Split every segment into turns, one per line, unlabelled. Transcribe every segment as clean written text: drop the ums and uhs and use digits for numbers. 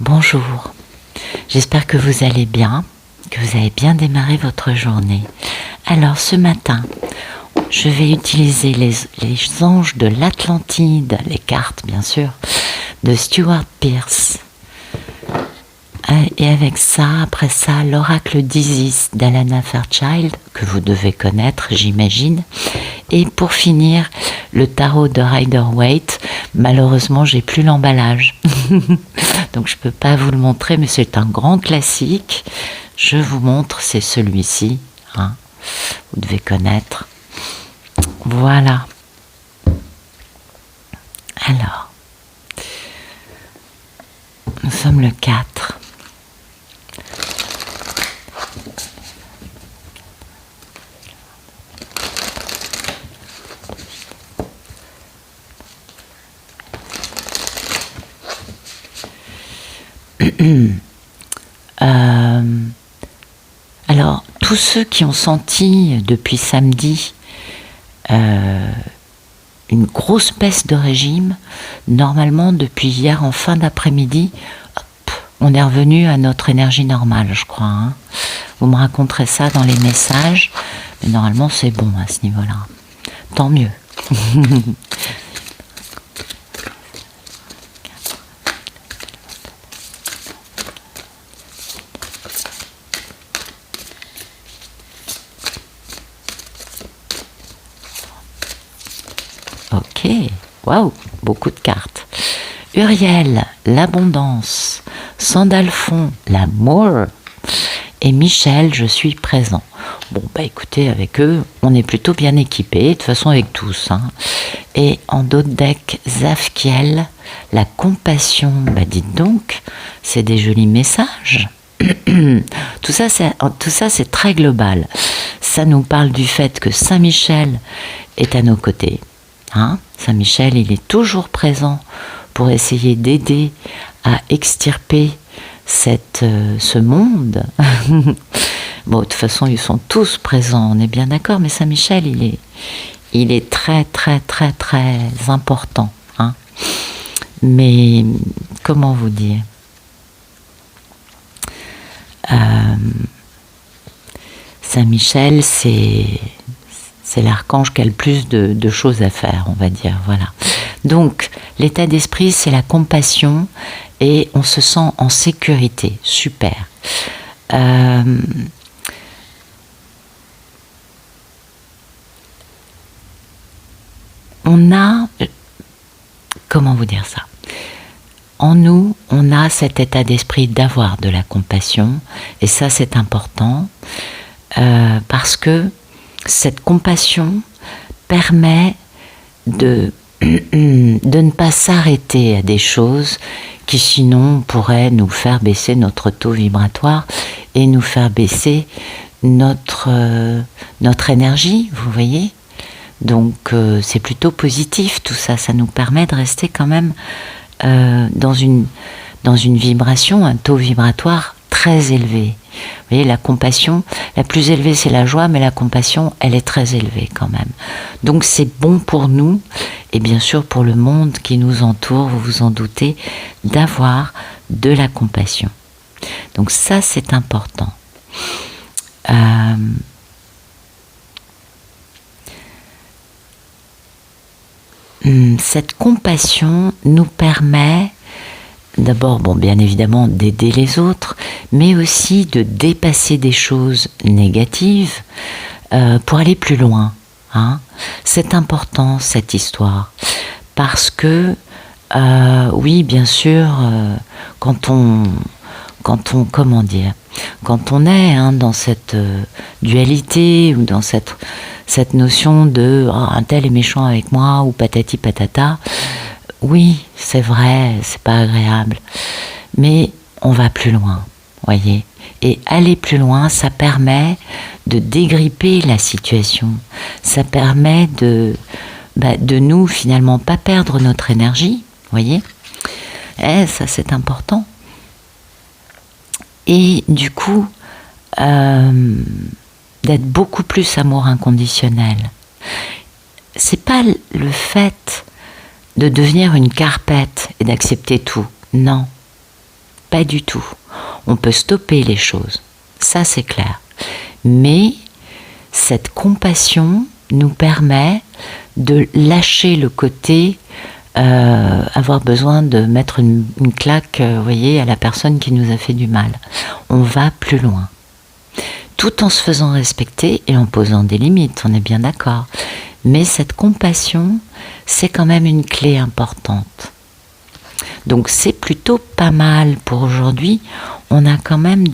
Bonjour, j'espère que vous allez bien, que vous avez bien démarré votre journée. Alors ce matin, je vais utiliser les anges de l'Atlantide, les cartes bien sûr, de Stuart Pearce. Et avec ça, après ça, l'oracle d'Isis d'Alana Fairchild, que vous devez connaître, j'imagine. Et pour finir, le tarot de Rider-Waite. Malheureusement, j'ai plus l'emballage. Donc je peux pas vous le montrer, mais c'est un grand classique. Je vous montre, c'est celui-ci. Hein. Vous devez connaître. Voilà. Alors, nous sommes le 4. Alors, tous ceux qui ont senti depuis samedi une grosse baisse de régime, normalement depuis hier en fin d'après-midi, on est revenu à notre énergie normale, je crois. Hein. Vous me raconterez ça dans les messages, mais normalement c'est bon à ce niveau-là. Tant mieux. Ok, waouh, beaucoup de cartes. Uriel, l'abondance. Sandalphon, l'amour. Et Michel, je suis présent. Bon, bah écoutez, avec eux, on est plutôt bien équipés, de toute façon avec tous. Hein. Et en d'autres decks, Zafkiel, la compassion. Bah dites donc, c'est des jolis messages. Tout ça, c'est très global. Ça nous parle du fait que Saint-Michel est à nos côtés. Hein, Saint-Michel, il est toujours présent pour essayer d'aider à extirper ce monde. Bon, de toute façon, ils sont tous présents, on est bien d'accord, mais Saint-Michel, il est très, très, très, très important. Hein. Mais, comment vous dire Saint-Michel, c'est l'archange qui a le plus de choses à faire, on va dire. Voilà. Donc, l'état d'esprit, c'est la compassion et on se sent en sécurité. Super. On a... Comment vous dire ça ? En nous, on a cet état d'esprit d'avoir de la compassion et ça, c'est important parce que cette compassion permet de ne pas s'arrêter à des choses qui sinon pourraient nous faire baisser notre taux vibratoire et nous faire baisser notre énergie, vous voyez. Donc c'est plutôt positif tout ça, ça nous permet de rester quand même dans une vibration, un taux vibratoire très élevé. Vous voyez, la compassion, la plus élevée c'est la joie, mais la compassion, elle est très élevée quand même. Donc c'est bon pour nous, et bien sûr pour le monde qui nous entoure, vous vous en doutez, d'avoir de la compassion. Donc ça c'est important. Cette compassion nous permet d'abord, bon, bien évidemment, d'aider les autres, mais aussi de dépasser des choses négatives pour aller plus loin. Hein. C'est important, cette histoire, parce que, oui, bien sûr, quand on comment dire, quand on est dans cette dualité ou dans cette notion de un tel est méchant avec moi ou patati patata, oui, c'est vrai, c'est pas agréable, mais on va plus loin, voyez. Et aller plus loin, ça permet de dégripper la situation, ça permet de nous finalement pas perdre notre énergie, voyez. Et ça c'est important. Et du coup, d'être beaucoup plus amour inconditionnel. C'est pas le fait de devenir une carpette et d'accepter tout. Non. pas du tout. On peut stopper les choses, ça c'est clair. Mais cette compassion nous permet de lâcher le côté avoir besoin de mettre une claque, vous voyez, à la personne qui nous a fait du mal. On va plus loin. Tout en se faisant respecter et en posant des limites, on est bien d'accord. Mais cette compassion, c'est quand même une clé importante. Donc c'est plutôt pas mal pour aujourd'hui. On a quand même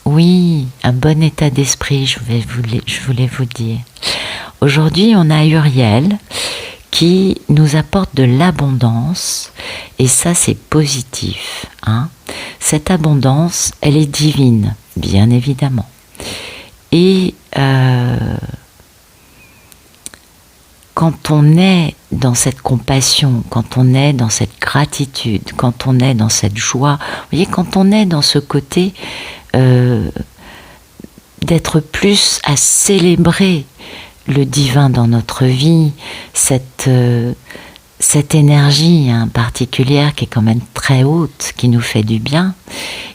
oui, un bon état d'esprit, je voulais vous dire. Aujourd'hui, on a Uriel qui nous apporte de l'abondance, et ça c'est positif. Cette abondance, elle est divine, bien évidemment. Et quand on est dans cette compassion, quand on est dans cette gratitude, quand on est dans cette joie, vous voyez, quand on est dans ce côté d'être plus à célébrer le divin dans notre vie, cette énergie particulière qui est quand même très haute, qui nous fait du bien,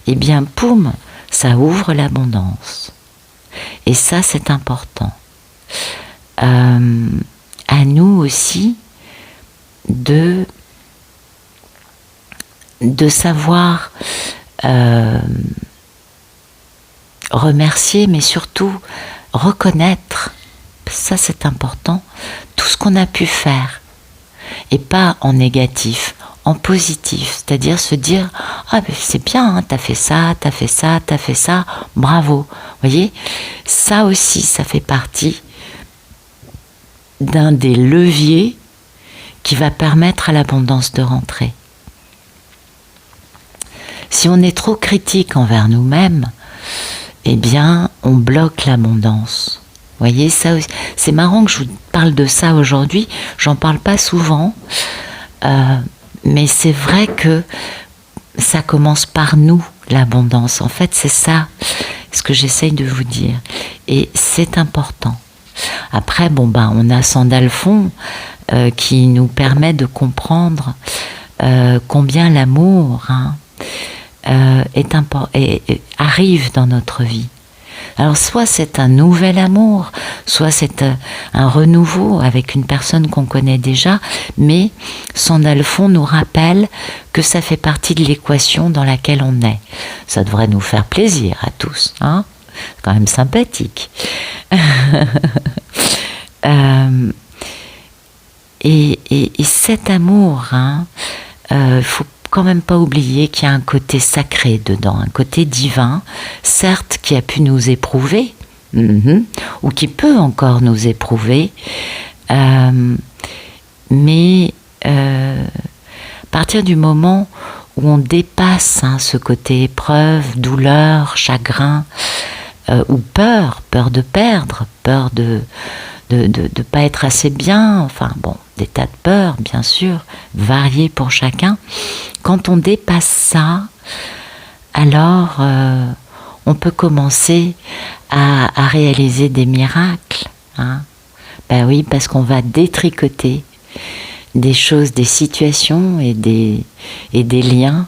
et bien poum, ça ouvre l'abondance. Et ça c'est important. À nous aussi de savoir remercier, mais surtout reconnaître, ça c'est important, tout ce qu'on a pu faire, et pas en négatif, en positif, c'est-à-dire se dire « Ah ben c'est bien, t'as fait ça, t'as fait ça, t'as fait ça, bravo ». Vous voyez, ça aussi, ça fait partie d'un des leviers qui va permettre à l'abondance de rentrer. Si on est trop critique envers nous-mêmes, eh bien, on bloque l'abondance. Vous voyez, ça, c'est marrant que je vous parle de ça aujourd'hui. J'en parle pas souvent, mais c'est vrai que ça commence par nous, l'abondance. En fait, c'est ça ce que j'essaye de vous dire. Et c'est important. Après, on a Sandalphon qui nous permet de comprendre combien l'amour arrive dans notre vie. Alors soit c'est un nouvel amour, soit c'est un renouveau avec une personne qu'on connaît déjà, mais Sandalphon nous rappelle que ça fait partie de l'équation dans laquelle on est. Ça devrait nous faire plaisir à tous, c'est quand même sympathique. Et cet amour, faut quand même pas oublier qu'il y a un côté sacré dedans, un côté divin, certes qui a pu nous éprouver, ou qui peut encore nous éprouver, mais à partir du moment où on dépasse ce côté épreuve, douleur, chagrin, ou peur de perdre, peur de pas être assez bien, des tas de peurs, bien sûr, variées pour chacun. Quand on dépasse ça, alors on peut commencer à réaliser des miracles. Ben oui, parce qu'on va détricoter des choses, des situations et des liens,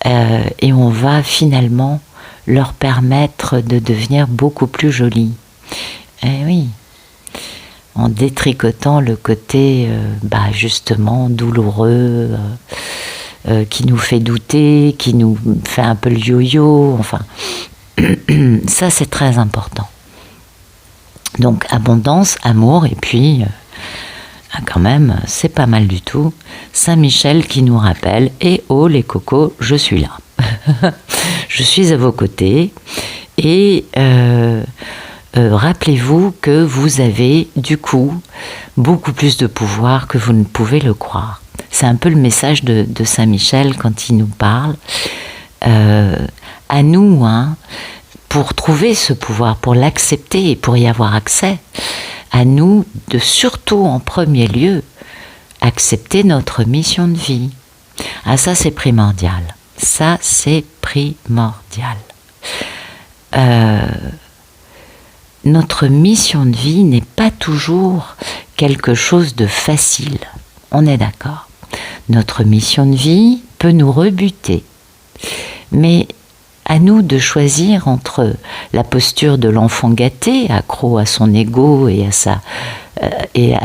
et on va finalement leur permettre de devenir beaucoup plus jolis. Eh oui, en détricotant le côté justement douloureux, qui nous fait douter, qui nous fait un peu le yo-yo, ça c'est très important. Donc abondance, amour, et puis quand même, c'est pas mal du tout. Saint-Michel qui nous rappelle « Eh oh les cocos, je suis là. Je suis à vos côtés. » Et rappelez-vous que vous avez du coup beaucoup plus de pouvoir que vous ne pouvez le croire. C'est un peu le message de Saint-Michel quand il nous parle. À nous, pour trouver ce pouvoir, pour l'accepter et pour y avoir accès, à nous de surtout en premier lieu accepter notre mission de vie. Ça c'est primordial. Ça c'est primordial. Notre mission de vie n'est pas toujours quelque chose de facile. On est d'accord. notre mission de vie peut nous rebuter. Mais à nous de choisir entre la posture de l'enfant gâté, accro à son ego et à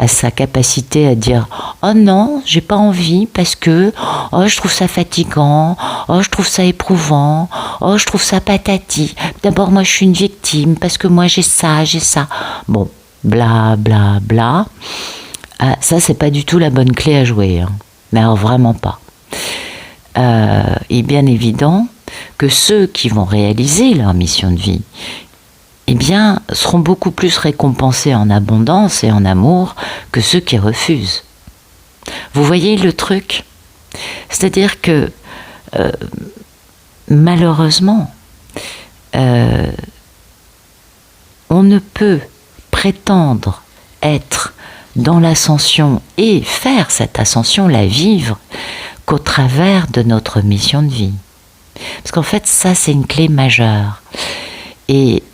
sa capacité à dire « Oh non, j'ai pas envie parce que oh, je trouve ça fatigant, oh je trouve ça éprouvant, oh je trouve ça patati. D'abord moi je suis une victime parce que moi j'ai ça, j'ai ça. » Bon, bla bla bla. Ah, ça c'est pas du tout la bonne clé à jouer, hein. Mais alors vraiment pas. Il est bien évident que ceux qui vont réaliser leur mission de vie, eh bien, seront beaucoup plus récompensés en abondance et en amour que ceux qui refusent. Vous voyez le truc? C'est-à-dire que, malheureusement, on ne peut prétendre être dans l'ascension et faire cette ascension, la vivre, qu'au travers de notre mission de vie. Parce qu'en fait, ça, c'est une clé majeure. Et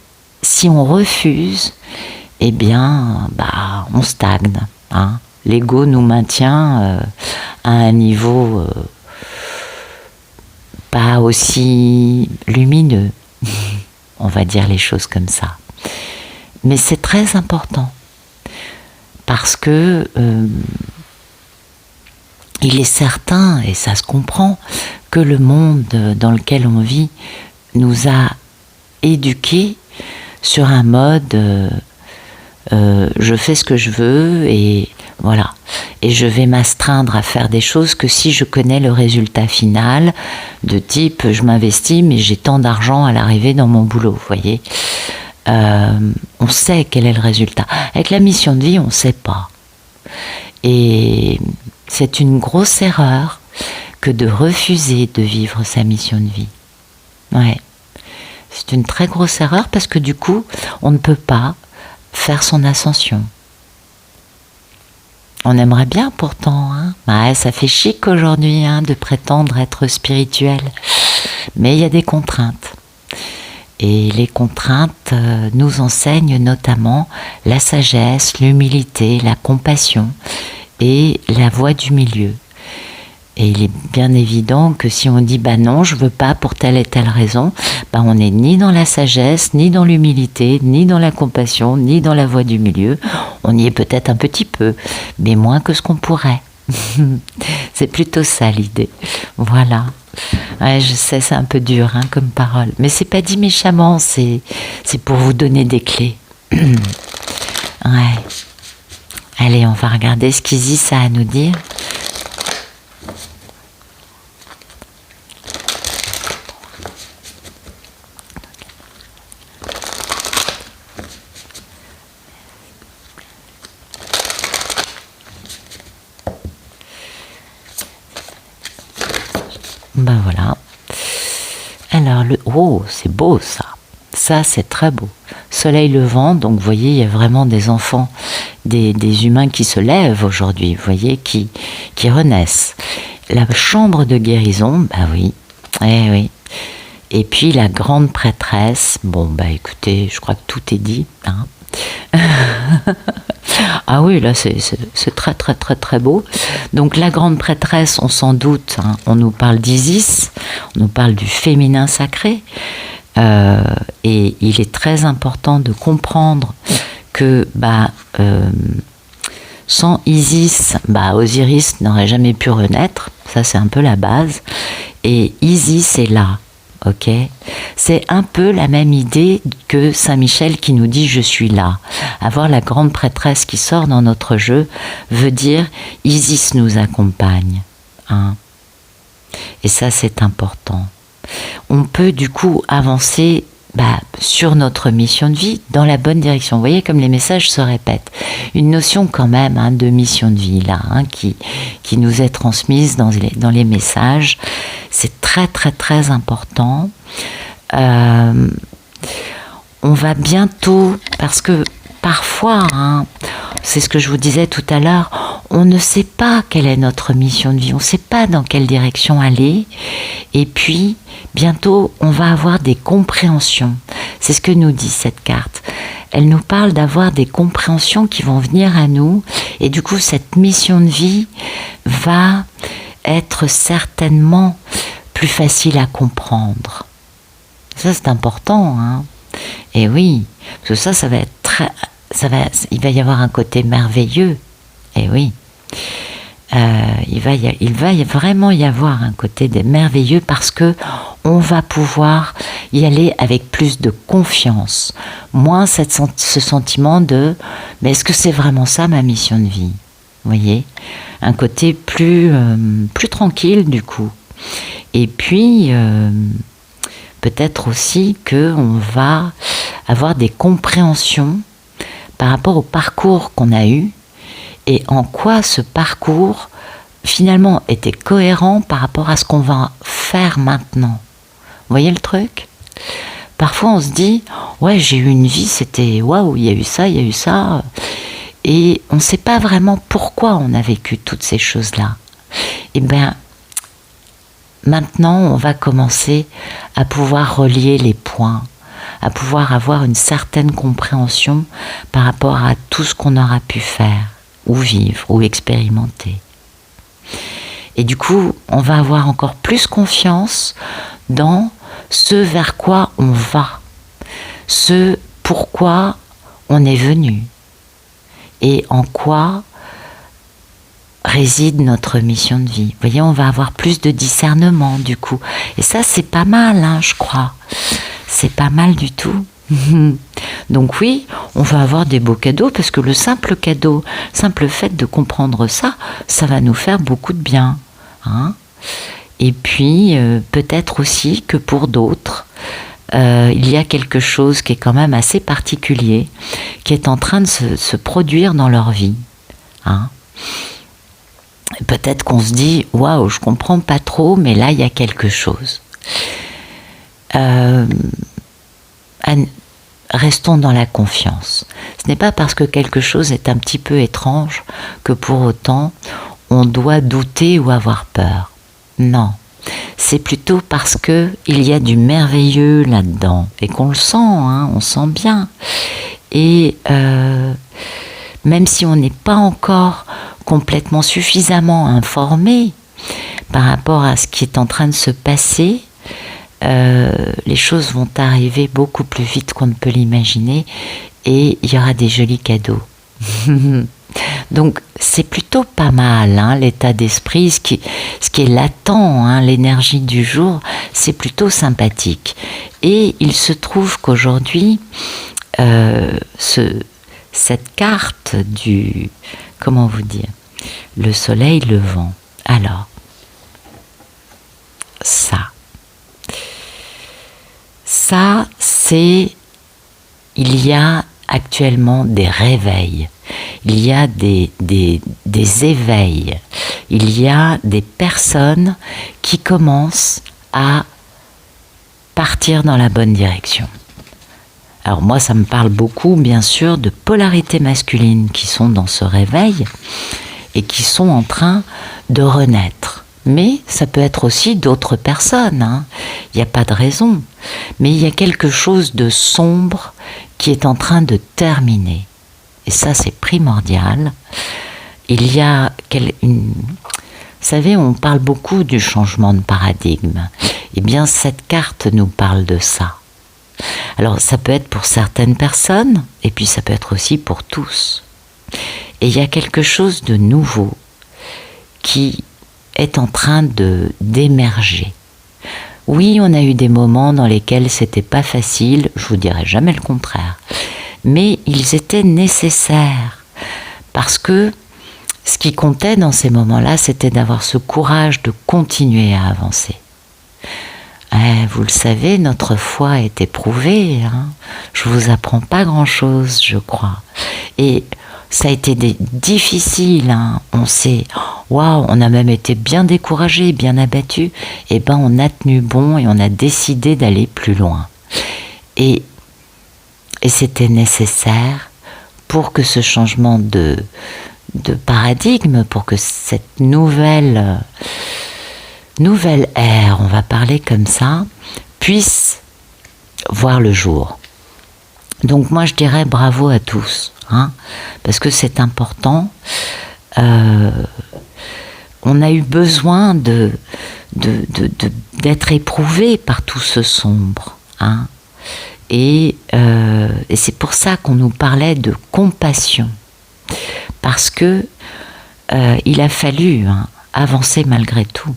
si on refuse, eh bien, on stagne, hein. L'ego nous maintient à un niveau pas aussi lumineux. On va dire les choses comme ça. Mais c'est très important. Parce que il est certain, et ça se comprend, que le monde dans lequel on vit nous a éduqués sur un mode je fais ce que je veux et voilà. Et je vais m'astreindre à faire des choses que si je connais le résultat final, de type je m'investis mais j'ai tant d'argent à l'arrivée dans mon boulot, vous voyez. On sait quel est le résultat. Avec la mission de vie, on ne sait pas. Et c'est une grosse erreur que de refuser de vivre sa mission de vie. Ouais. C'est une très grosse erreur parce que du coup, on ne peut pas faire son ascension. On aimerait bien pourtant, hein. Ouais, ça fait chic aujourd'hui, hein, de prétendre être spirituel. Mais il y a des contraintes. Et les contraintes nous enseignent notamment la sagesse, l'humilité, la compassion et la voie du milieu. Et il est bien évident que si on dit non, je veux pas pour telle et telle raison, on n'est ni dans la sagesse, ni dans l'humilité, ni dans la compassion, ni dans la voie du milieu. On y est peut-être un petit peu, mais moins que ce qu'on pourrait. C'est plutôt ça l'idée. Voilà. Ouais, je sais, c'est un peu dur comme parole, mais c'est pas dit méchamment, c'est pour vous donner des clés. Ouais. Allez, on va regarder ce qu'Isis a à nous dire. Voilà. Alors, oh, c'est beau ça. Ça, c'est très beau. Soleil levant, donc vous voyez, il y a vraiment des enfants, des humains qui se lèvent aujourd'hui, vous voyez, qui renaissent. La chambre de guérison, oui, oui. Et puis la grande prêtresse, écoutez, je crois que tout est dit, hein. Ah oui, là c'est très très très très beau. Donc la grande prêtresse, on s'en doute, hein, on nous parle d'Isis, on nous parle du féminin sacré, et il est très important de comprendre que sans Isis, Osiris n'aurait jamais pu renaître, ça c'est un peu la base, et Isis est là. Ok, c'est un peu la même idée que Saint Michel qui nous dit je suis là. Avoir la grande prêtresse qui sort dans notre jeu veut dire Isis nous accompagne, hein. Et ça c'est important. On peut du coup avancer sur notre mission de vie dans la bonne direction. Vous voyez comme les messages se répètent. Une notion quand même de mission de vie là, qui nous est transmise dans les messages. C'est très très très important. On va bientôt, parce que parfois, c'est ce que je vous disais tout à l'heure, on ne sait pas quelle est notre mission de vie, on ne sait pas dans quelle direction aller, et puis bientôt on va avoir des compréhensions. C'est ce que nous dit cette carte. Elle nous parle d'avoir des compréhensions qui vont venir à nous, et du coup cette mission de vie va être certainement plus facile à comprendre. Ça, c'est important, hein. Et oui, parce que ça va être très... il va y avoir un côté merveilleux. Et oui. Il va vraiment y avoir un côté merveilleux parce que on va pouvoir y aller avec plus de confiance, moins ce sentiment de mais est-ce que c'est vraiment ça ma mission de vie? Vous voyez, un côté plus tranquille du coup. Et puis peut-être aussi que on va avoir des compréhensions par rapport au parcours qu'on a eu et en quoi ce parcours finalement était cohérent par rapport à ce qu'on va faire maintenant. Vous voyez le truc? Parfois on se dit ouais, j'ai eu une vie, c'était waouh, il y a eu ça, et on ne sait pas vraiment pourquoi on a vécu toutes ces choses-là. Et bien maintenant on va commencer à pouvoir relier les points, à pouvoir avoir une certaine compréhension par rapport à tout ce qu'on aura pu faire ou vivre ou expérimenter. Et du coup, on va avoir encore plus confiance dans ce vers quoi on va, ce pourquoi on est venu et en quoi réside notre mission de vie. Vous voyez, on va avoir plus de discernement du coup. Et ça, c'est pas mal, hein, je crois. C'est pas mal du tout. Donc oui, on va avoir des beaux cadeaux parce que le simple cadeau, simple fait de comprendre ça, ça va nous faire beaucoup de bien, hein. Et puis peut-être aussi que pour d'autres, il y a quelque chose qui est quand même assez particulier, qui est en train de se produire dans leur vie, hein. Peut-être qu'on se dit waouh, je comprends pas trop, mais là il y a quelque chose. Restons dans la confiance. Ce n'est pas parce que quelque chose est un petit peu étrange que pour autant on doit douter ou avoir peur. Non, c'est plutôt parce que il y a du merveilleux là-dedans et qu'on le sent, hein, on sent bien. Et même si on n'est pas encore complètement suffisamment informé par rapport à ce qui est en train de se passer, les choses vont arriver beaucoup plus vite qu'on ne peut l'imaginer et il y aura des jolis cadeaux. Donc c'est plutôt pas mal, hein, l'état d'esprit, ce qui est latent, hein, l'énergie du jour, c'est plutôt sympathique. Et il se trouve qu'aujourd'hui, cette carte du... comment vous dire? Le soleil levant. Alors, ça, c'est... Il y a actuellement des réveils. Il y a des éveils. Il y a des personnes qui commencent à partir dans la bonne direction. Alors moi, ça me parle beaucoup, bien sûr, de polarités masculines qui sont dans ce réveil et qui sont en train de renaître. Mais ça peut être aussi d'autres personnes, hein. Il n'y a pas de raison. Mais il y a quelque chose de sombre qui est en train de terminer. Et ça, c'est primordial. Il y a... Vous savez, on parle beaucoup du changement de paradigme. Eh bien, cette carte nous parle de ça. Alors, ça peut être pour certaines personnes, et puis ça peut être aussi pour tous. Et il y a quelque chose de nouveau qui est en train d'émerger. Oui, on a eu des moments dans lesquels c'était pas facile, je vous dirai jamais le contraire, mais ils étaient nécessaires parce que ce qui comptait dans ces moments-là, c'était d'avoir ce courage de continuer à avancer. Vous le savez, notre foi est éprouvée, hein. Je vous apprends pas grand-chose, je crois. Et ça a été difficile, hein. On s'est, waouh, on a même été bien découragé, bien abattu. Et ben, on a tenu bon et on a décidé d'aller plus loin. Et c'était nécessaire pour que ce changement de paradigme, pour que cette nouvelle ère, on va parler comme ça, puisse voir le jour. Donc moi je dirais bravo à tous, hein, parce que c'est important. On on a eu besoin d'être éprouvé par tout ce sombre, hein. Et c'est pour ça qu'on nous parlait de compassion, parce que il a fallu, hein, avancer malgré tout.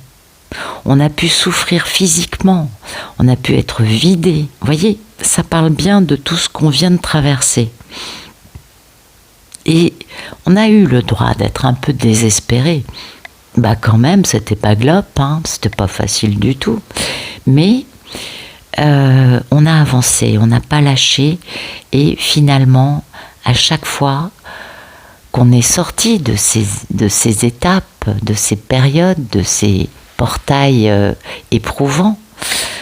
On a pu souffrir physiquement, on a pu être vidé. Vous voyez, ça parle bien de tout ce qu'on vient de traverser. Et on a eu le droit d'être un peu désespéré. Bah quand même, c'était pas glop, hein, c'était pas facile du tout. Mais on a avancé, on n'a pas lâché. Et finalement, à chaque fois qu'on est sorti de ces étapes, de ces périodes, de ces portails éprouvants,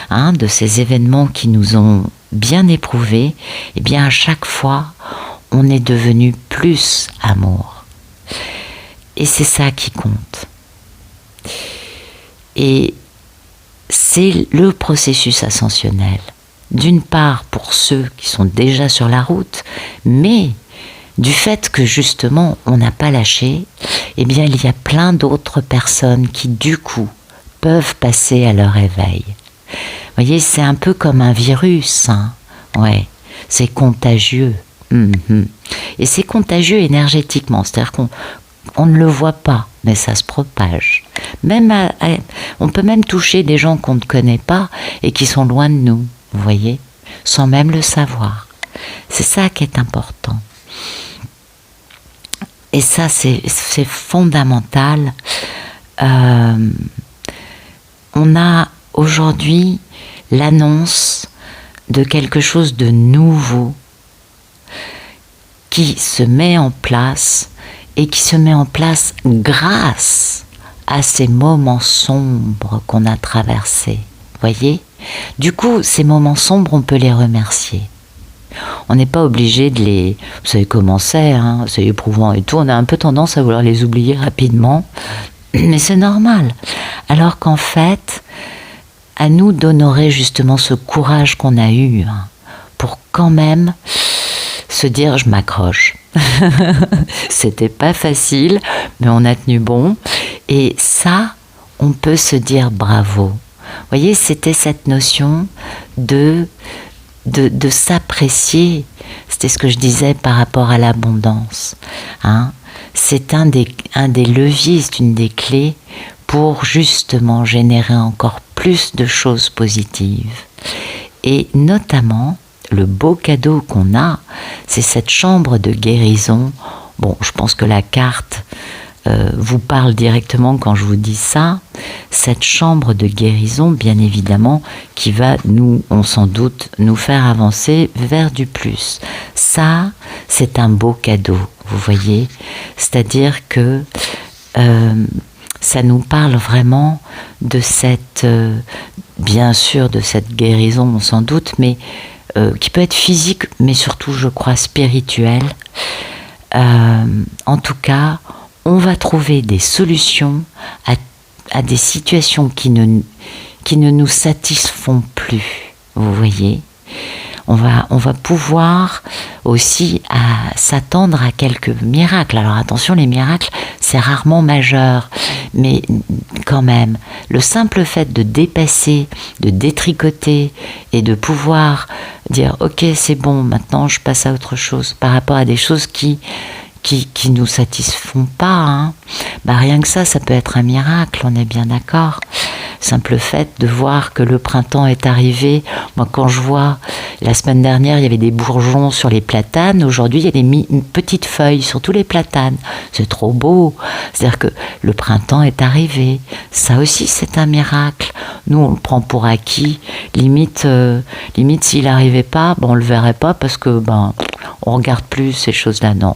hein, de ces événements qui nous ont bien éprouvés, et bien à chaque fois, on est devenu plus amour. Et c'est ça qui compte. Et c'est le processus ascensionnel. D'une part pour ceux qui sont déjà sur la route, mais du fait que justement on n'a pas lâché, eh bien il y a plein d'autres personnes qui du coup peuvent passer à leur éveil. Vous voyez, c'est un peu comme un virus, hein. Ouais, c'est contagieux. Et c'est contagieux énergétiquement, c'est-à-dire qu'on ne le voit pas, mais ça se propage. Même on peut même toucher des gens qu'on ne connaît pas et qui sont loin de nous, vous voyez, sans même le savoir. C'est ça qui est important. Et ça, c'est fondamental. On a aujourd'hui l'annonce de quelque chose de nouveau qui se met en place et qui se met en place grâce à ces moments sombres qu'on a traversés. Voyez ? Du coup, ces moments sombres, on peut les remercier. On n'est pas obligé de les... Vous savez comment c'est, hein, c'est éprouvant et tout. On a un peu tendance à vouloir les oublier rapidement. Mais c'est normal. Alors qu'en fait, à nous d'honorer justement ce courage qu'on a eu, hein, pour quand même se dire je m'accroche. C'était pas facile, mais on a tenu bon. Et ça, on peut se dire bravo. Vous voyez, c'était cette notion de s'apprécier. C'était ce que je disais par rapport à l'abondance, hein. C'est un des leviers, c'est une des clés pour justement générer encore plus de choses positives. Et notamment, le beau cadeau qu'on a, c'est cette chambre de guérison. Bon, je pense que la carte vous parle directement quand je vous dis ça. Cette chambre de guérison, bien évidemment, qui va on sans doute, nous faire avancer vers du plus. Ça, c'est un beau cadeau, vous voyez. C'est-à-dire que ça nous parle vraiment de cette, bien sûr, de cette guérison, sans doute, mais qui peut être physique, mais surtout, je crois, spirituelle. En tout cas, on va trouver des solutions à des situations qui ne nous satisfont plus. Vous voyez, on va pouvoir aussi s'attendre à quelques miracles. Alors attention, les miracles, c'est rarement majeur, mais quand même, le simple fait de dépasser, de détricoter et de pouvoir dire ok, c'est bon, maintenant je passe à autre chose par rapport à des choses qui nous satisfont pas, hein. Bah rien que ça peut être un miracle, on est bien d'accord. Simple fait de voir que le printemps est arrivé. Moi, quand je vois, la semaine dernière, il y avait des bourgeons sur les platanes. Aujourd'hui, il y a des petites feuilles sur tous les platanes. C'est trop beau. C'est-à-dire que le printemps est arrivé. Ça aussi, c'est un miracle. Nous, on le prend pour acquis. Limite, s'il n'arrivait pas, on le verrait pas parce que, on regarde plus ces choses-là. Non.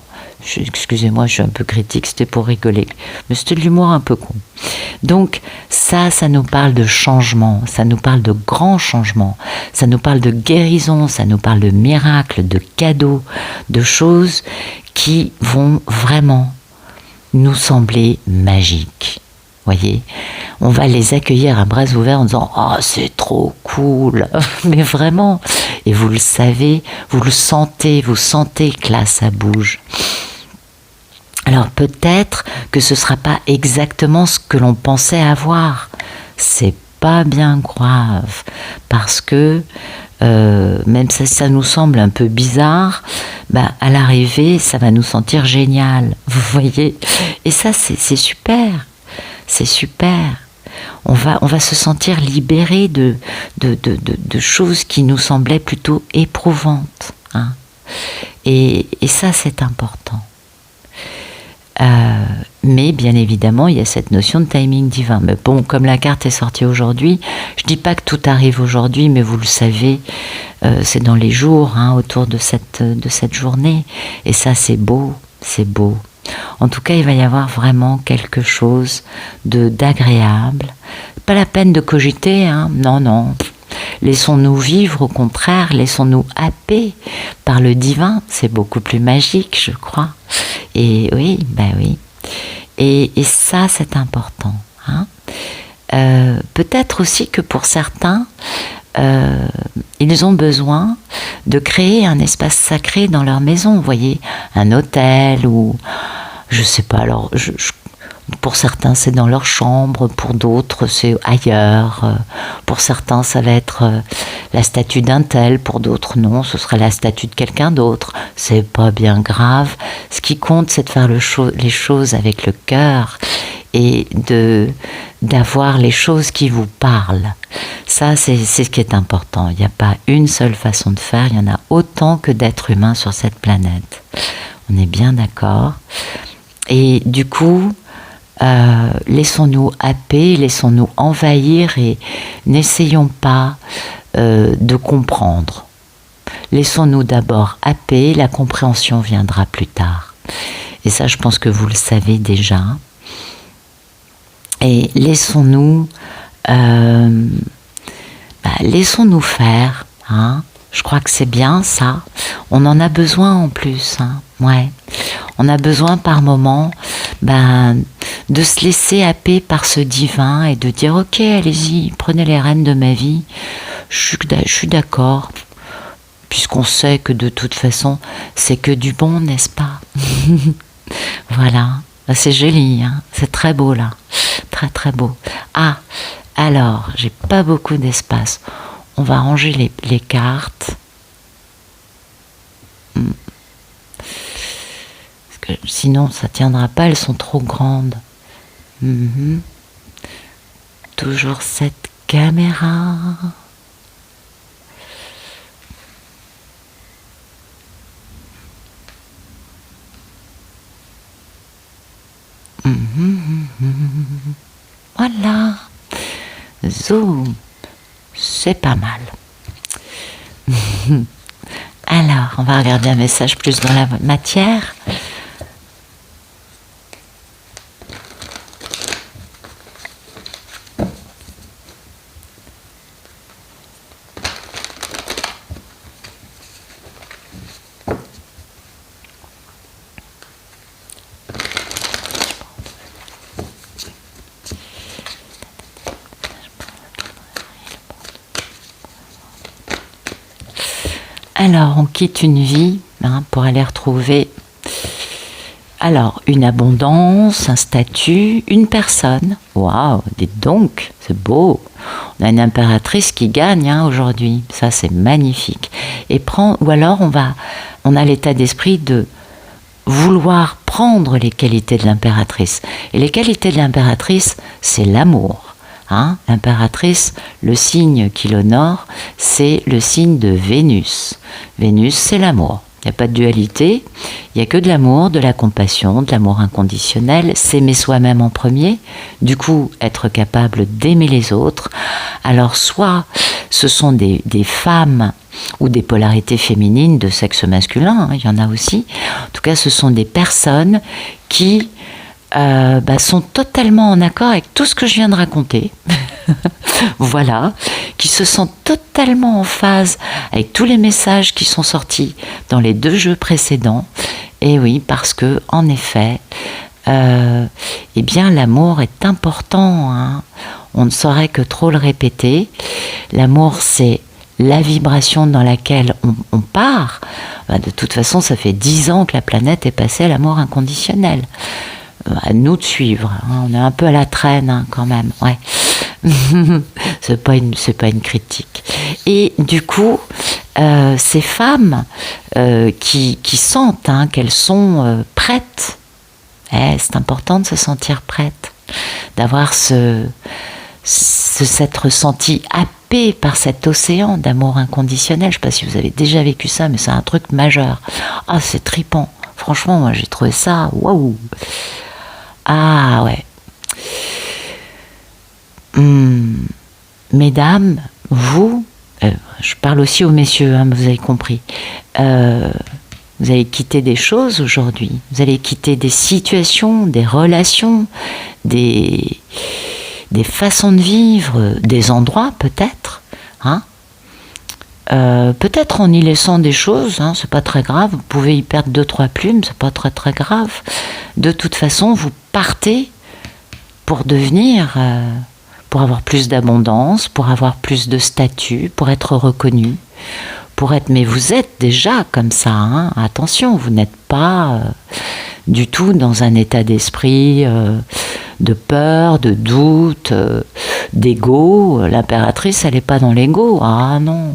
Excusez-moi, je suis un peu critique, c'était pour rigoler. Mais c'était de l'humour un peu con. Donc, ça nous parle de changement, ça nous parle de grands changements, ça nous parle de guérison, ça nous parle de miracles, de cadeaux, de choses qui vont vraiment nous sembler magiques. Voyez, on va les accueillir à bras ouverts en disant « Oh, c'est trop cool !» Mais vraiment, et vous le savez, vous le sentez, vous sentez que là, ça bouge. Alors peut-être que ce ne sera pas exactement ce que l'on pensait avoir. C'est pas bien grave, parce que même si ça nous semble un peu bizarre, à l'arrivée, ça va nous sentir génial. Vous voyez? Et ça, c'est super. C'est super. On va se sentir libéré de choses qui nous semblaient plutôt éprouvantes. Hein. Et ça, c'est important. Mais bien évidemment, il y a cette notion de timing divin. Mais bon, comme la carte est sortie aujourd'hui, je dis pas que tout arrive aujourd'hui, mais vous le savez, c'est dans les jours, hein, autour de cette journée. Et ça, c'est beau, c'est beau. En tout cas, il va y avoir vraiment quelque chose d'agréable. Pas la peine de cogiter, hein. Non, non. Laissons-nous vivre, au contraire, laissons-nous happer par le divin. C'est beaucoup plus magique, je crois. Et oui, oui. Et ça, c'est important. Hein. Peut-être aussi que pour certains, ils ont besoin de créer un espace sacré dans leur maison. Vous voyez, un hôtel ou... Je sais pas, alors... Pour certains, c'est dans leur chambre, pour d'autres, c'est ailleurs. Pour certains, ça va être la statue d'un tel, pour d'autres, non, ce serait la statue de quelqu'un d'autre. C'est pas bien grave. Ce qui compte, c'est de faire les choses avec le cœur et d'avoir les choses qui vous parlent. Ça, c'est ce qui est important. Il n'y a pas une seule façon de faire, il y en a autant que d'êtres humains sur cette planète. On est bien d'accord. Et du coup... laissons-nous happer, laissons-nous envahir et n'essayons pas de comprendre. Laissons-nous d'abord happer, la compréhension viendra plus tard. Et ça, je pense que vous le savez déjà. Et laissons-nous faire. Hein. Je crois que c'est bien ça. On en a besoin en plus. Hein. Ouais. On a besoin par moment de se laisser happer par ce divin et de dire ok, allez-y, prenez les rênes de ma vie. Je suis d'accord. Puisqu'on sait que de toute façon, c'est que du bon, n'est-ce pas? Voilà. C'est joli, hein. C'est très beau là. Très très beau. Ah, alors, j'ai pas beaucoup d'espace. On va ranger les cartes. Parce que sinon, ça tiendra pas, elles sont trop grandes. Toujours cette caméra. Voilà. Zoom. C'est pas mal. Alors, on va regarder un message plus dans la matière. Alors, on quitte une vie pour aller retrouver une abondance, un statut, une personne. Waouh, dites donc, c'est beau. On a une impératrice qui gagne aujourd'hui. Ça, c'est magnifique. Ou alors, on a l'état d'esprit de vouloir prendre les qualités de l'impératrice. Et les qualités de l'impératrice, c'est l'amour. Hein, l'impératrice, le signe qui l'honore, c'est le signe de Vénus. Vénus, c'est l'amour. Il n'y a pas de dualité, il n'y a que de l'amour, de la compassion, de l'amour inconditionnel, s'aimer soi-même en premier, du coup être capable d'aimer les autres. Alors soit ce sont des femmes ou des polarités féminines de sexe masculin, il y en a aussi. En tout cas, ce sont des personnes qui sont totalement en accord avec tout ce que je viens de raconter. Voilà, qui se sentent totalement en phase avec tous les messages qui sont sortis dans les 2 jeux précédents. Et oui, parce que en effet, l'amour est important. Hein. On ne saurait que trop le répéter. L'amour, c'est la vibration dans laquelle on part, de toute façon, ça fait 10 ans que la planète est passée à l'amour inconditionnel. À nous de suivre, hein. On est un peu à la traîne, hein, quand même, ouais. c'est pas une critique. Et du coup, ces femmes qui sentent, hein, qu'elles sont prêtes, c'est important de se sentir prête, d'avoir s'être sentie happée par cet océan d'amour inconditionnel. Je ne sais pas si vous avez déjà vécu ça, mais c'est un truc majeur. Ah, c'est tripant. Franchement, moi, j'ai trouvé ça, waouh. Ah, ouais. Mesdames, vous, je parle aussi aux messieurs, hein, vous avez compris, vous allez quitter des choses aujourd'hui, vous allez quitter des situations, des relations, des façons de vivre, des endroits peut-être, hein. Peut-être en y laissant des choses, hein, c'est pas très grave, vous pouvez y perdre 2-3 plumes, c'est pas très très grave. De toute façon, vous partez pour devenir, pour avoir plus d'abondance, pour avoir plus de statut, pour être reconnu, pour être. Mais vous êtes déjà comme ça, hein, attention, vous n'êtes pas du tout dans un état d'esprit de peur, de doute, d'ego. L'impératrice, elle n'est pas dans l'ego. Ah non.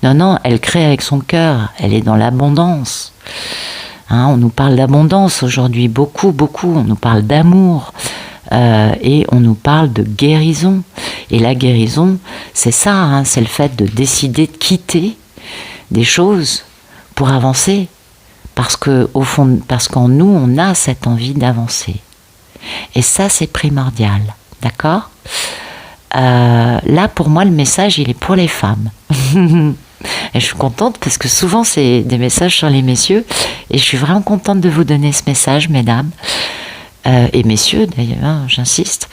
Non, non, elle crée avec son cœur, elle est dans l'abondance. Hein, on nous parle d'abondance aujourd'hui, beaucoup, beaucoup. On nous parle d'amour et on nous parle de guérison. Et la guérison, c'est ça, hein, c'est le fait de décider de quitter des choses pour avancer. Parce qu'en nous, on a cette envie d'avancer. Et ça, c'est primordial. D'accord ? Là, pour moi, le message, il est pour les femmes. Et je suis contente parce que souvent, c'est des messages sur les messieurs. Et je suis vraiment contente de vous donner ce message, mesdames. Et messieurs, d'ailleurs, hein, j'insiste.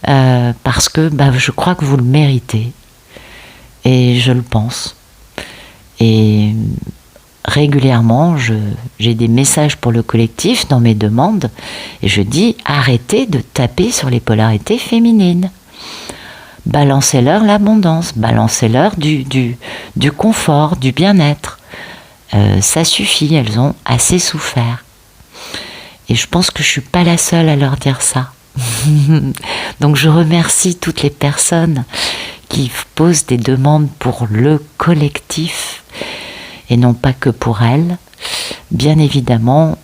Parce que je crois que vous le méritez. Et je le pense. Et régulièrement, j'ai des messages pour le collectif dans mes demandes. Et je dis, arrêtez de taper sur les polarités féminines. Balancez-leur l'abondance, balancez-leur du confort, du bien-être. Ça suffit, elles ont assez souffert. Et je pense que je ne suis pas la seule à leur dire ça. Donc je remercie toutes les personnes qui posent des demandes pour le collectif et non pas que pour elles. Bien évidemment,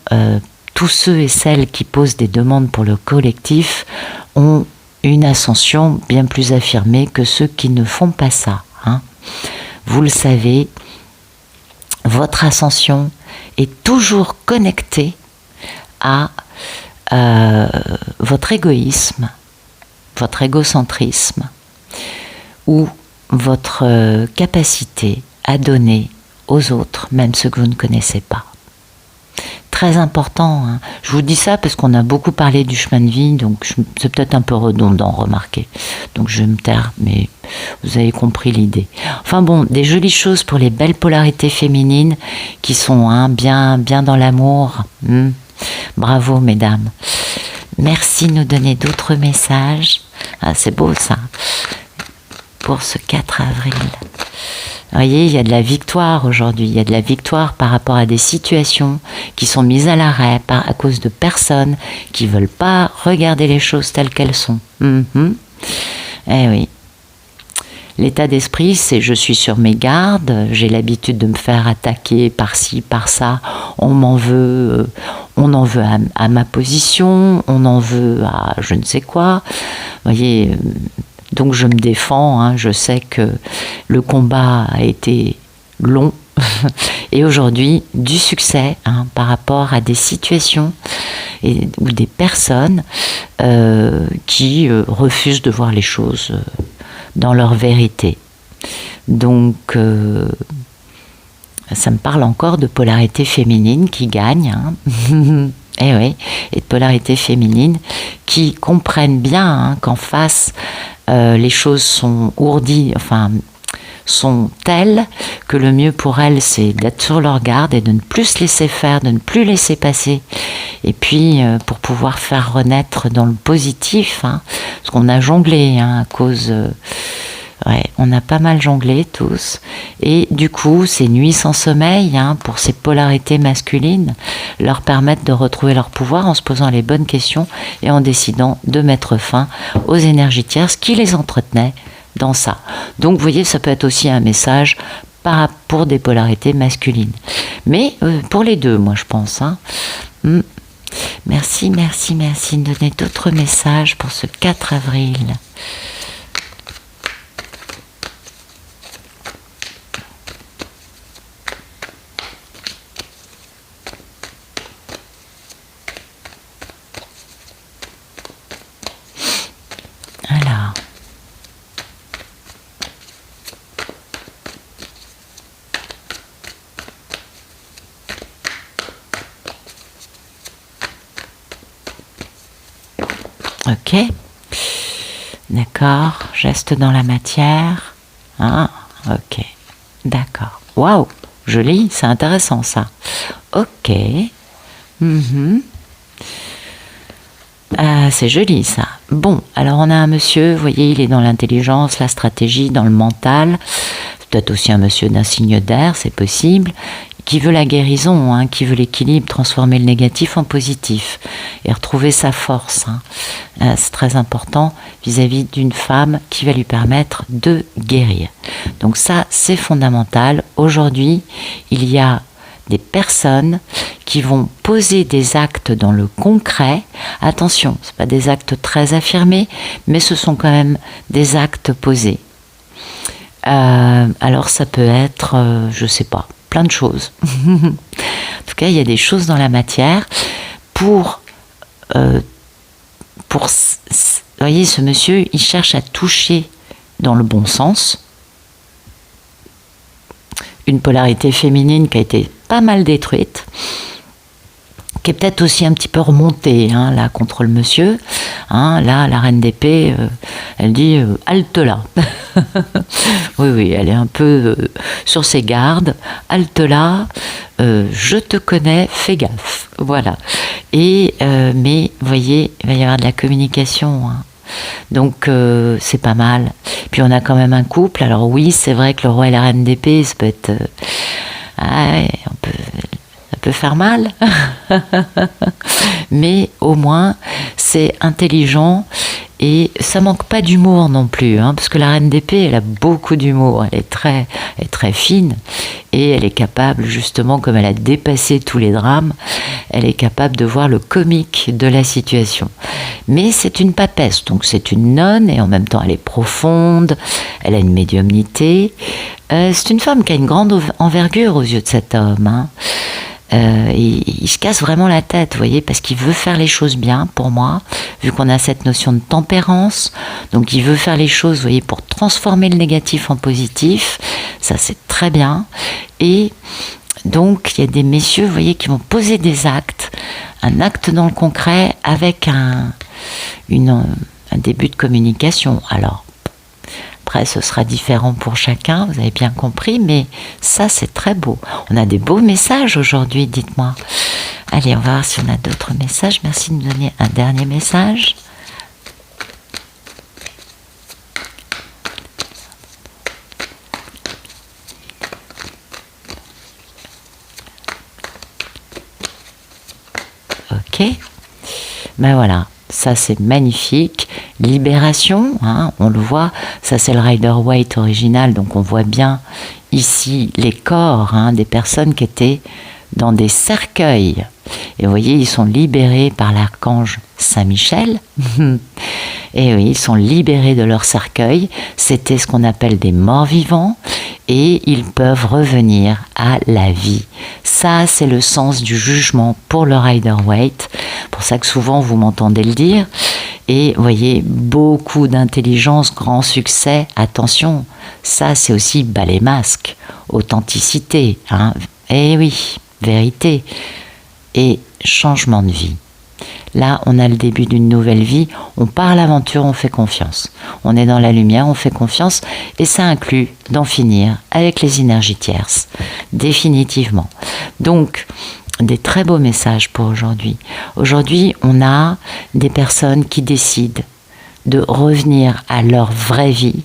tous ceux et celles qui posent des demandes pour le collectif ont une ascension bien plus affirmée que ceux qui ne font pas ça, hein. Vous le savez, votre ascension est toujours connectée à votre égoïsme, votre égocentrisme ou votre capacité à donner aux autres, même ceux que vous ne connaissez pas. Très important, hein. Je vous dis ça parce qu'on a beaucoup parlé du chemin de vie, donc c'est peut-être un peu redondant, remarquez. Donc je vais me taire, mais vous avez compris l'idée. Enfin bon, des jolies choses pour les belles polarités féminines qui sont, hein, bien dans l'amour. Bravo, mesdames. Merci de nous donner d'autres messages. Ah, c'est beau ça. Pour ce 4 avril. Vous voyez, il y a de la victoire aujourd'hui, il y a de la victoire par rapport à des situations qui sont mises à l'arrêt à cause de personnes qui ne veulent pas regarder les choses telles qu'elles sont. Eh oui. L'état d'esprit, c'est je suis sur mes gardes, j'ai l'habitude de me faire attaquer par-ci, par-ça, on m'en veut, à ma position, on en veut à je ne sais quoi. Vous voyez, donc je me défends, hein, je sais que le combat a été long et aujourd'hui du succès, hein, par rapport à des situations ou des personnes qui refusent de voir les choses dans leur vérité. Donc ça me parle encore de polarité féminine qui gagne, hein. Et oui, et de polarité féminine qui comprennent bien, hein, qu'en face les choses sont ourdies, enfin sont telles que le mieux pour elles c'est d'être sur leur garde et de ne plus se laisser faire, de ne plus laisser passer, et puis pour pouvoir faire renaître dans le positif, hein, parce qu'on a jonglé, hein, à cause Ouais, on a pas mal jonglé tous. Et du coup, ces nuits sans sommeil, pour ces polarités masculines, leur permettent de retrouver leur pouvoir en se posant les bonnes questions et en décidant de mettre fin aux énergies tierces qui les entretenaient dans ça. Donc, vous voyez, ça peut être aussi un message pour des polarités masculines. Mais pour les deux, moi, je pense. Merci, merci, merci de donner d'autres messages pour ce 4 avril. Alors. Ok. D'accord. Geste dans la matière. Ok. D'accord. Waouh. Joli. C'est intéressant ça. Ok. C'est joli ça. Bon, alors on a un monsieur, vous voyez, il est dans l'intelligence, la stratégie, dans le mental. Peut-être aussi un monsieur d'un signe d'air, c'est possible, qui veut la guérison, qui veut l'équilibre, transformer le négatif en positif et retrouver sa force. C'est très important vis-à-vis d'une femme qui va lui permettre de guérir. Donc ça, c'est fondamental. Aujourd'hui, il y a des personnes qui vont poser des actes dans le concret. Attention, ce pas des actes très affirmés, mais ce sont quand même des actes posés. Alors ça peut être, je sais pas, plein de choses. En tout cas, il y a des choses dans la matière pour vous voyez, ce monsieur, il cherche à toucher dans le bon sens une polarité féminine qui a été pas mal détruite, qui est peut-être aussi un petit peu remontée là contre le monsieur. Là, la reine d'épée, elle dit halte là. Oui, elle est un peu sur ses gardes. Halte là, je te connais, fais gaffe. Voilà. Et mais vous voyez, il va y avoir de la communication. Donc c'est pas mal. Puis on a quand même un couple. Alors oui, c'est vrai que le roi et la reine d'épée, ça peut être ça peut faire mal. Mais au moins c'est intelligent et ça manque pas d'humour non plus, parce que la reine d'épée, elle a beaucoup d'humour, elle est très fine et elle est capable, justement, comme elle a dépassé tous les drames, elle est capable de voir le comique de la situation. Mais c'est une papesse, donc c'est une nonne et en même temps elle est profonde, elle a une médiumnité. C'est une femme qui a une grande envergure aux yeux de cet homme. Il se casse vraiment la tête, vous voyez, parce qu'il veut faire les choses bien, pour moi, vu qu'on a cette notion de tempérance. Donc il veut faire les choses, vous voyez, pour transformer le négatif en positif. Ça, c'est très bien. Et donc il y a des messieurs, vous voyez, qui vont poser des actes, un acte dans le concret avec un début de communication. Alors après, ce sera différent pour chacun, vous avez bien compris, mais ça, c'est très beau. On a des beaux messages aujourd'hui, dites-moi. Allez, on va voir si on a d'autres messages. Merci de me donner un dernier message. Ok. Ben voilà. Ça, c'est magnifique. Libération, on le voit. Ça, c'est le Rider-Waite original. Donc, on voit bien ici les corps des personnes qui étaient dans des cercueils. Et vous voyez, ils sont libérés par l'archange Saint-Michel. Et oui, ils sont libérés de leur cercueil. C'était ce qu'on appelle des morts vivants. Et ils peuvent revenir à la vie. Ça, c'est le sens du jugement pour le Rider-Waite. Pour ça que souvent, vous m'entendez le dire. Et vous voyez, beaucoup d'intelligence, grand succès. Attention, ça, c'est aussi bas les masques. Authenticité. Eh oui, vérité. Et changement de vie. Là, on a le début d'une nouvelle vie, on part à l'aventure, on fait confiance. On est dans la lumière, on fait confiance, et ça inclut d'en finir avec les énergies tierces, définitivement. Donc, des très beaux messages pour aujourd'hui. Aujourd'hui, on a des personnes qui décident de revenir à leur vraie vie,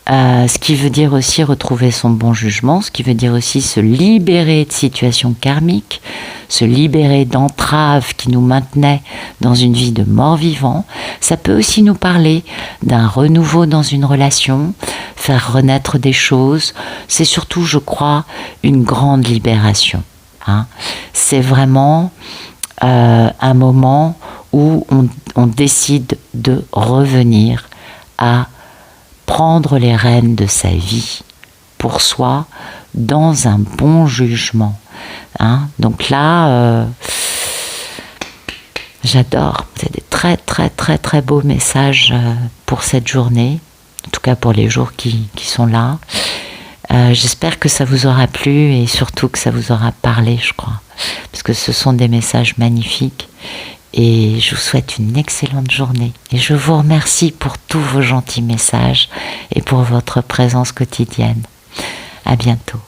Ce qui veut dire aussi retrouver son bon jugement, ce qui veut dire aussi se libérer de situations karmiques, se libérer d'entraves qui nous maintenaient dans une vie de mort-vivant. Ça peut aussi nous parler d'un renouveau dans une relation, faire renaître des choses. C'est surtout, je crois, une grande libération. C'est vraiment un moment où on décide de revenir à prendre les rênes de sa vie pour soi dans un bon jugement. Donc là, j'adore. C'est des très très très très beaux messages pour cette journée, en tout cas pour les jours qui sont là. J'espère que ça vous aura plu et surtout que ça vous aura parlé, je crois, parce que ce sont des messages magnifiques. Et je vous souhaite une excellente journée. Et je vous remercie pour tous vos gentils messages et pour votre présence quotidienne. À bientôt.